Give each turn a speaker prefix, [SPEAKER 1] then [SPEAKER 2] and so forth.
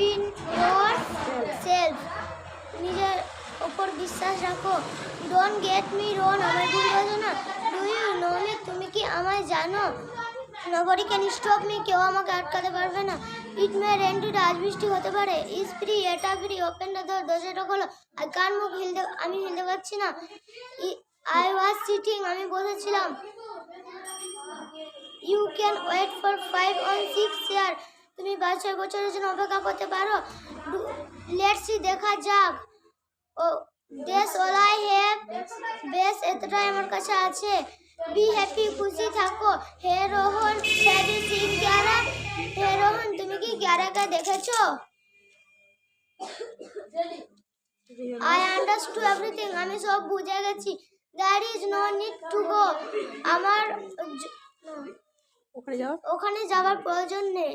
[SPEAKER 1] In your self. নিজের ওপর বিশ্বাস রাখো। ডোন্ট গেট মি রং, আমার ভুল বোঝো না। ডু ইউ নো মি, তুমি কি আমায় জানো? নবডি ক্যান স্টপ মি, কেউ আমাকে আটকাতে পারবে না। ইট মে রেন টুডে, আজ বৃষ্টি হতে পারে। ইজ ফ্রি, এটা ফ্রি। ওপেন দ্য ডোর, দরজাটা খোলো। আই কান মুভ, আমি হিলতে পারছি না। আই ওয়াজ সিটিং, আমি বসেছিলাম। You can wait for 5 on 6 chair, তুমি 5-6 বছরের জন্য অপেক্ষা করতে পারো। লেটস সি, দেখা যাক। Oh that's all I have, বেশ এতটাই আমার কাছে আছে। বি হ্যাপি, খুশি থাকো। Hey Rohan, have you seen Kiara? Hey Rohan, তুমি কি কিয়ারাকে দেখেছো? আই আন্ডারস্টুড এভরিথিং, আমি সব বুঝে গেছি। There is no need to go, আমার ওখানে যাওয়ার প্রয়োজন নেই।